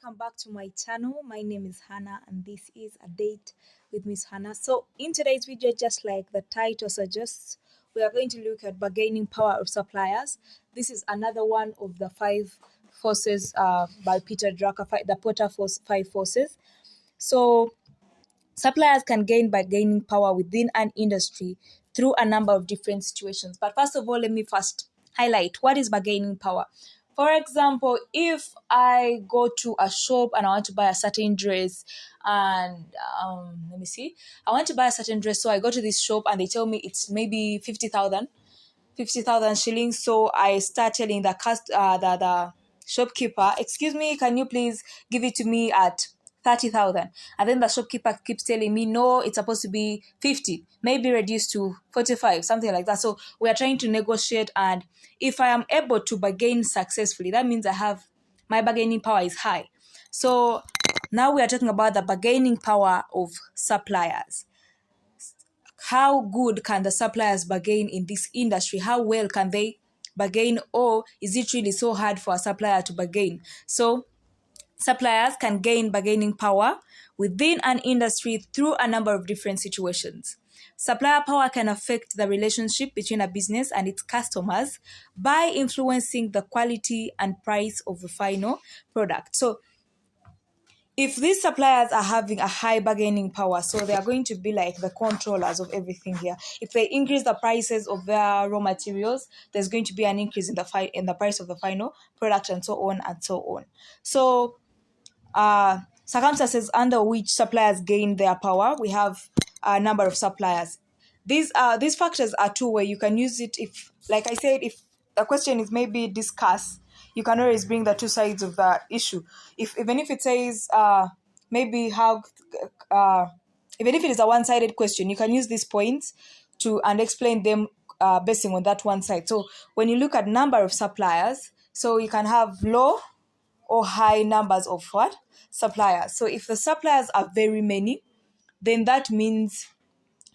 welcome back to my channel. My name is Hannah and this is a date with Miss Hannah. So in today's video, just like the title suggests, we are going to look at bargaining power of suppliers. This is another one of the five forces by Peter Drucker, the Potter five forces. So suppliers can gain bargaining power within an industry through a number of different situations. But first of all, let me first highlight what is bargaining power. For example, if I go to a shop and I want to buy a certain dress and I want to buy a certain dress. So I go to this shop and they tell me it's maybe 50,000 shillings. So I start telling the shopkeeper, excuse me, can you please give it to me at 30,000? And then the shopkeeper keeps telling me, no, it's supposed to be 50, maybe reduced to 45, something like that. So we are trying to negotiate. And if I am able to bargain successfully, that means my bargaining power is high. So now we are talking about the bargaining power of suppliers. How good can the suppliers bargain in this industry? How well can they bargain? Or is it really so hard for a supplier to bargain? So suppliers can gain bargaining power within an industry through a number of different situations. Supplier power can affect the relationship between a business and its customers by influencing the quality and price of the final product. So if these suppliers are having a high bargaining power, so they are going to be like the controllers of everything here. If they increase the prices of their raw materials, there's going to be an increase in the price of the final product, and so on and so on. So circumstances under which suppliers gain their power, we have a number of suppliers. These factors are two way. You can use it if, like I said, if the question is maybe discuss, you can always bring the two sides of the issue. Even if it says even if it is a one-sided question, you can use these points and explain them basing on that one side. So when you look at number of suppliers, so you can have low or high numbers of what? Suppliers. So if the suppliers are very many, then that means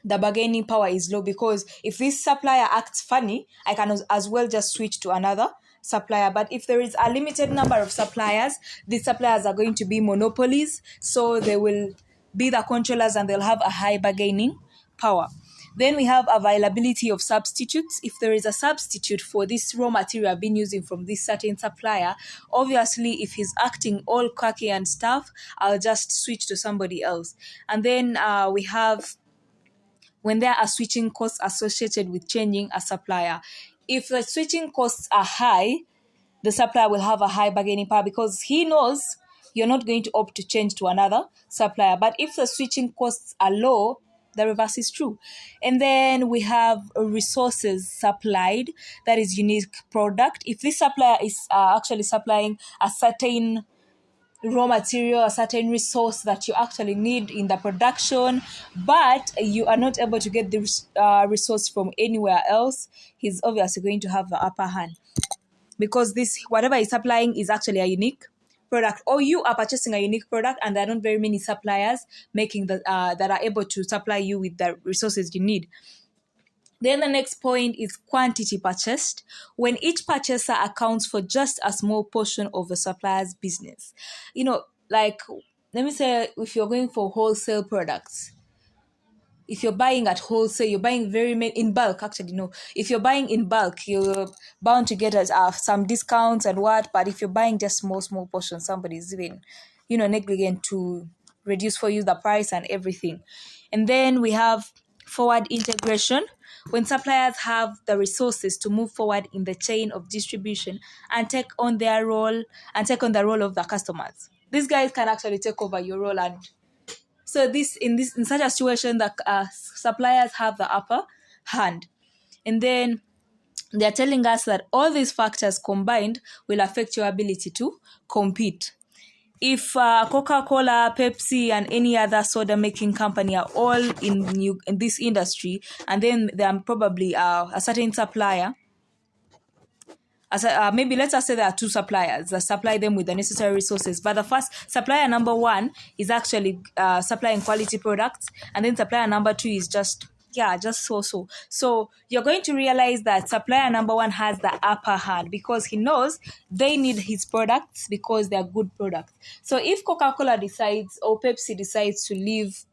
the bargaining power is low, because if this supplier acts funny, I can as well just switch to another supplier. But if there is a limited number of suppliers, these suppliers are going to be monopolies, so they will be the controllers and they'll have a high bargaining power. Then we have availability of substitutes. If there is a substitute for this raw material I've been using from this certain supplier, obviously if he's acting all cocky and stuff, I'll just switch to somebody else. And then we have when there are switching costs associated with changing a supplier. If the switching costs are high, the supplier will have a high bargaining power because he knows you're not going to opt to change to another supplier. But if the switching costs are low, the reverse is true. And then we have resources supplied, that is unique product. If this supplier is actually supplying a certain raw material, a certain resource that you actually need in the production, but you are not able to get the resource from anywhere else, he's obviously going to have the upper hand, because this whatever he's supplying is actually a unique product, or you are purchasing a unique product and there are not very many suppliers making that are able to supply you with the resources you need. Then the next point is quantity purchased, when each purchaser accounts for just a small portion of the supplier's business. Like, let me say, if you're going for wholesale products, if you're buying at wholesale, you're buying very many in bulk. Actually, no. If you're buying in bulk, you're bound to get some discounts and what. But if you're buying just small portions, somebody's even, negligent to reduce for you the price and everything. And then we have forward integration, when suppliers have the resources to move forward in the chain of distribution and take on the role of the customers. These guys can actually take over your role, and so in such a situation, the suppliers have the upper hand. And then they're telling us that all these factors combined will affect your ability to compete. If Coca-Cola, Pepsi, and any other soda-making company are all in this industry, and then there are probably a certain supplier, maybe let's just say there are two suppliers that supply them with the necessary resources. But the first supplier number one is actually supplying quality products, and then supplier number two is just Yeah, just so. So you're going to realize that supplier number one has the upper hand because he knows they need his products because they're good products. So if Coca-Cola decides or Pepsi decides to leave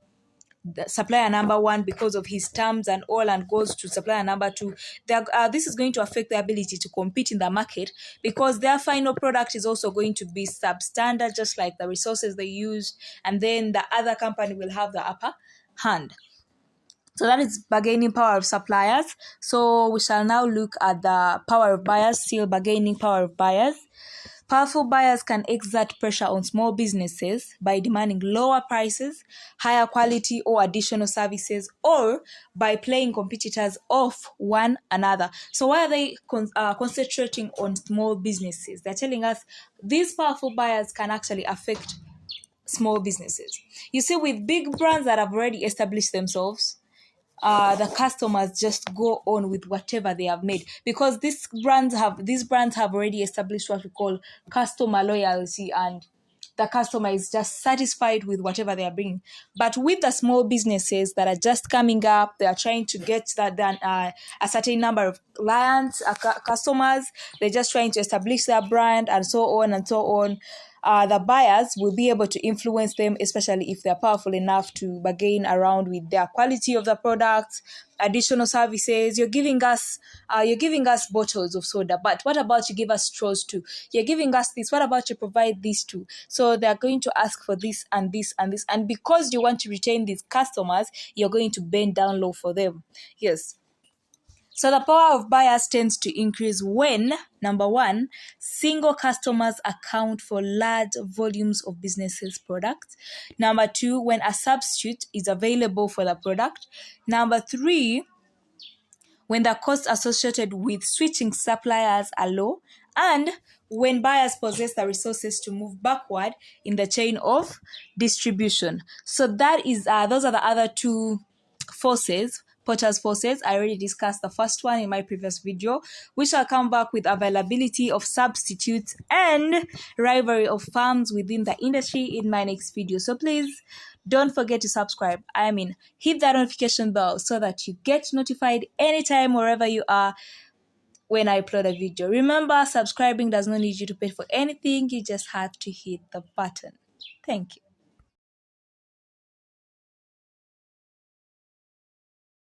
the supplier number one because of his terms and all and goes to supplier number two, this is going to affect their ability to compete in the market because their final product is also going to be substandard, just like the resources they used, and then the other company will have the upper hand. So that is bargaining power of suppliers. So we shall now look at the power of buyers, still bargaining power of buyers. Powerful buyers can exert pressure on small businesses by demanding lower prices, higher quality, or additional services, or by playing competitors off one another. So why are they concentrating on small businesses? They're telling us these powerful buyers can actually affect small businesses. You see, with big brands that have already established themselves, the customers just go on with whatever they have made because these brands have already established what we call customer loyalty, and the customer is just satisfied with whatever they are bringing. But with the small businesses that are just coming up, they are trying to get a certain number of clients, customers. They're just trying to establish their brand and so on and so on. The buyers will be able to influence them, especially if they're powerful enough to bargain around with their quality of the products, additional services. You're giving us bottles of soda, but what about you give us straws too? You're giving us this. What about you provide this too? So they're going to ask for this and this and this, and because you want to retain these customers, you're going to bend down low for them. Yes. So the power of buyers tends to increase when, number one, single customers account for large volumes of businesses' products. Number two, when a substitute is available for the product. Number three, when the costs associated with switching suppliers are low, and when buyers possess the resources to move backward in the chain of distribution. So that is those are the other two forces, Potter's forces. I already discussed the first one in my previous video. We shall come back with availability of substitutes and rivalry of firms within the industry in my next video. So please don't forget to subscribe. Hit that notification bell so that you get notified anytime wherever you are when I upload a video. Remember, subscribing does not need you to pay for anything. You just have to hit the button. Thank you.